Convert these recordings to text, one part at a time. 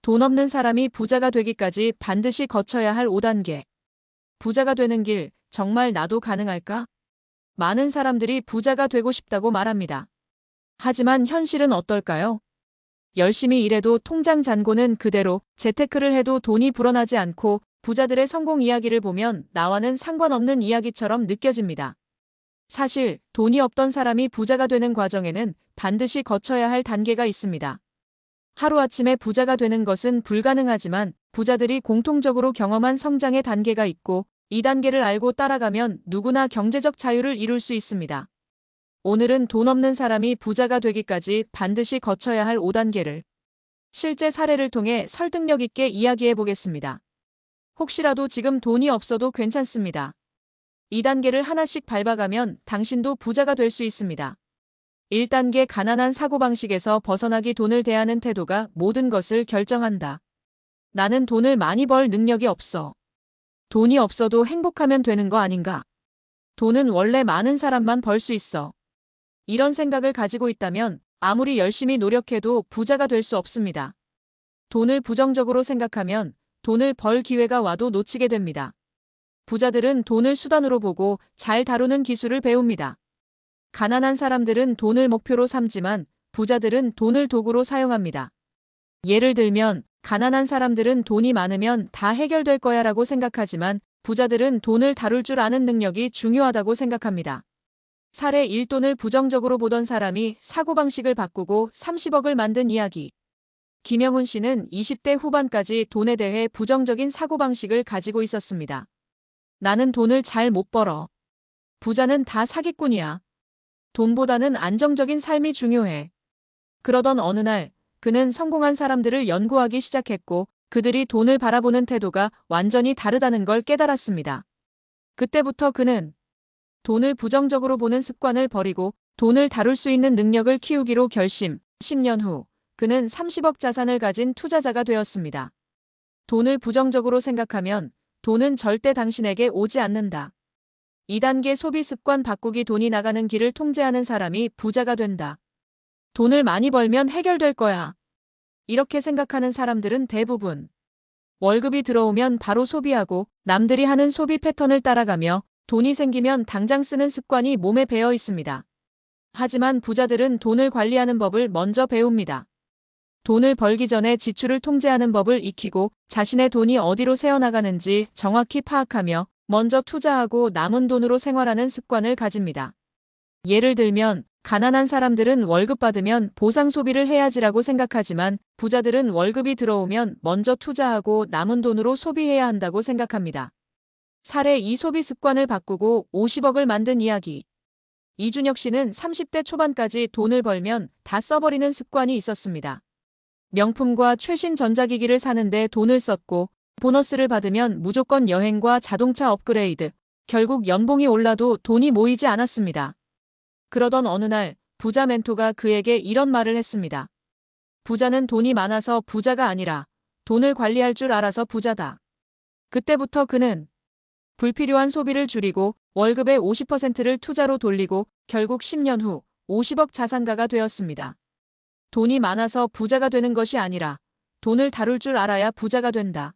돈 없는 사람이 부자가 되기까지 반드시 거쳐야 할 5단계. 부자가 되는 길, 정말 나도 가능할까? 많은 사람들이 부자가 되고 싶다고 말합니다. 하지만 현실은 어떨까요? 열심히 일해도 통장 잔고는 그대로, 재테크를 해도 돈이 불어나지 않고 부자들의 성공 이야기를 보면 나와는 상관없는 이야기처럼 느껴집니다. 사실 돈이 없던 사람이 부자가 되는 과정에는 반드시 거쳐야 할 단계가 있습니다. 하루아침에 부자가 되는 것은 불가능하지만 부자들이 공통적으로 경험한 성장의 단계가 있고 이 단계를 알고 따라가면 누구나 경제적 자유를 이룰 수 있습니다. 오늘은 돈 없는 사람이 부자가 되기까지 반드시 거쳐야 할 5단계를 실제 사례를 통해 설득력 있게 이야기해 보겠습니다. 혹시라도 지금 돈이 없어도 괜찮습니다. 이 단계를 하나씩 밟아가면 당신도 부자가 될 수 있습니다. 1단계 가난한 사고방식에서 벗어나기. 돈을 대하는 태도가 모든 것을 결정한다. 나는 돈을 많이 벌 능력이 없어. 돈이 없어도 행복하면 되는 거 아닌가? 돈은 원래 많은 사람만 벌 수 있어. 이런 생각을 가지고 있다면 아무리 열심히 노력해도 부자가 될 수 없습니다. 돈을 부정적으로 생각하면 돈을 벌 기회가 와도 놓치게 됩니다. 부자들은 돈을 수단으로 보고 잘 다루는 기술을 배웁니다. 가난한 사람들은 돈을 목표로 삼지만 부자들은 돈을 도구로 사용합니다. 예를 들면 가난한 사람들은 돈이 많으면 다 해결될 거야라고 생각하지만 부자들은 돈을 다룰 줄 아는 능력이 중요하다고 생각합니다. 사례 1. 돈을 부정적으로 보던 사람이 사고방식을 바꾸고 30억을 만든 이야기. 김영훈 씨는 20대 후반까지 돈에 대해 부정적인 사고방식을 가지고 있었습니다. 나는 돈을 잘 못 벌어. 부자는 다 사기꾼이야. 돈보다는 안정적인 삶이 중요해. 그러던 어느 날 그는 성공한 사람들을 연구하기 시작했고 그들이 돈을 바라보는 태도가 완전히 다르다는 걸 깨달았습니다. 그때부터 그는 돈을 부정적으로 보는 습관을 버리고 돈을 다룰 수 있는 능력을 키우기로 결심. 10년 후 그는 30억 자산을 가진 투자자가 되었습니다. 돈을 부정적으로 생각하면 돈은 절대 당신에게 오지 않는다. 2단계 소비 습관 바꾸기. 돈이 나가는 길을 통제하는 사람이 부자가 된다. 돈을 많이 벌면 해결될 거야. 이렇게 생각하는 사람들은 대부분 월급이 들어오면 바로 소비하고 남들이 하는 소비 패턴을 따라가며 돈이 생기면 당장 쓰는 습관이 몸에 배어 있습니다. 하지만 부자들은 돈을 관리하는 법을 먼저 배웁니다. 돈을 벌기 전에 지출을 통제하는 법을 익히고 자신의 돈이 어디로 새어나가는지 정확히 파악하며 먼저 투자하고 남은 돈으로 생활하는 습관을 가집니다. 예를 들면 가난한 사람들은 월급 받으면 보상 소비를 해야지라고 생각하지만 부자들은 월급이 들어오면 먼저 투자하고 남은 돈으로 소비해야 한다고 생각합니다. 사례 2. 소비 습관을 바꾸고 50억을 만든 이야기. 이준혁 씨는 30대 초반까지 돈을 벌면 다 써버리는 습관이 있었습니다. 명품과 최신 전자기기를 사는데 돈을 썼고 보너스를 받으면 무조건 여행과 자동차 업그레이드. 결국 연봉이 올라도 돈이 모이지 않았습니다. 그러던 어느 날 부자 멘토가 그에게 이런 말을 했습니다. 부자는 돈이 많아서 부자가 아니라 돈을 관리할 줄 알아서 부자다. 그때부터 그는 불필요한 소비를 줄이고 월급의 50%를 투자로 돌리고 결국 10년 후 50억 자산가가 되었습니다. 돈이 많아서 부자가 되는 것이 아니라 돈을 다룰 줄 알아야 부자가 된다.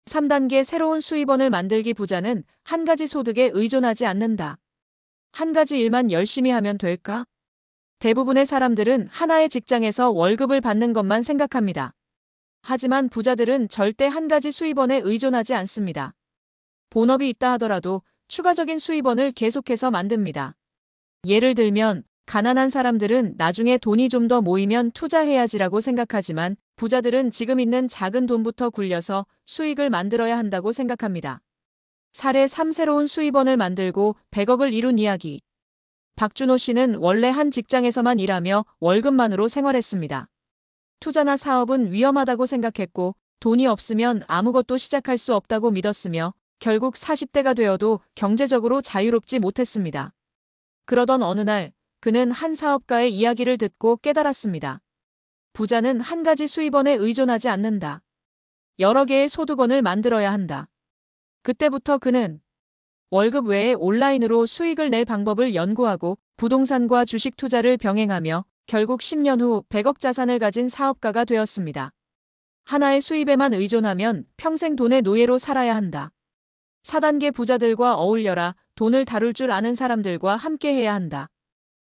3단계 새로운 수입원을 만들기. 부자는 한 가지 소득에 의존하지 않는다. 한 가지 일만 열심히 하면 될까? 대부분의 사람들은 하나의 직장에서 월급을 받는 것만 생각합니다. 하지만 부자들은 절대 한 가지 수입원에 의존하지 않습니다. 본업이 있다 하더라도 추가적인 수입원을 계속해서 만듭니다. 예를 들면 가난한 사람들은 나중에 돈이 좀 더 모이면 투자해야지라고 생각하지만 부자들은 지금 있는 작은 돈부터 굴려서 수익을 만들어야 한다고 생각합니다. 사례 3. 새로운 수입원을 만들고 100억을 이룬 이야기. 박준호 씨는 원래 한 직장에서만 일하며 월급만으로 생활했습니다. 투자나 사업은 위험하다고 생각했고 돈이 없으면 아무것도 시작할 수 없다고 믿었으며 결국 40대가 되어도 경제적으로 자유롭지 못했습니다. 그러던 어느 날 그는 한 사업가의 이야기를 듣고 깨달았습니다. 부자는 한 가지 수입원에 의존하지 않는다. 여러 개의 소득원을 만들어야 한다. 그때부터 그는 월급 외에 온라인으로 수익을 낼 방법을 연구하고 부동산과 주식 투자를 병행하며 결국 10년 후 100억 자산을 가진 사업가가 되었습니다. 하나의 수입에만 의존하면 평생 돈의 노예로 살아야 한다. 4단계 부자들과 어울려라. 돈을 다룰 줄 아는 사람들과 함께해야 한다.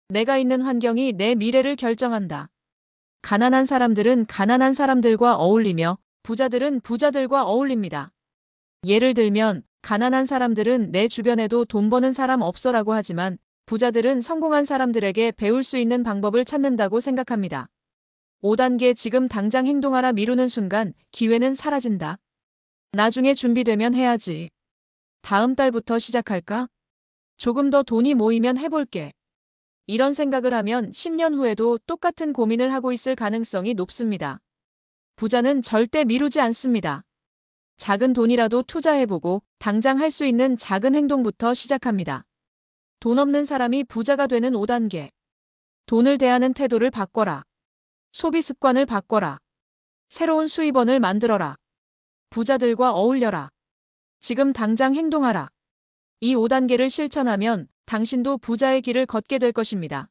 내가 있는 환경이 내 미래를 결정한다. 가난한 사람들은 가난한 사람들과 어울리며 부자들은 부자들과 어울립니다. 예를 들면 가난한 사람들은 내 주변에도 돈 버는 사람 없어라고 하지만 부자들은 성공한 사람들에게 배울 수 있는 방법을 찾는다고 생각합니다. 5단계 지금 당장 행동하라. 미루는 순간 기회는 사라진다. 나중에 준비되면 해야지. 다음 달부터 시작할까? 조금 더 돈이 모이면 해볼게. 이런 생각을 하면 10년 후에도 똑같은 고민을 하고 있을 가능성이 높습니다. 부자는 절대 미루지 않습니다. 작은 돈이라도 투자해보고 당장 할 수 있는 작은 행동부터 시작합니다. 돈 없는 사람이 부자가 되는 5단계. 돈을 대하는 태도를 바꿔라. 소비 습관을 바꿔라. 새로운 수입원을 만들어라. 부자들과 어울려라. 지금 당장 행동하라. 이 5단계를 실천하면 당신도 부자의 길을 걷게 될 것입니다.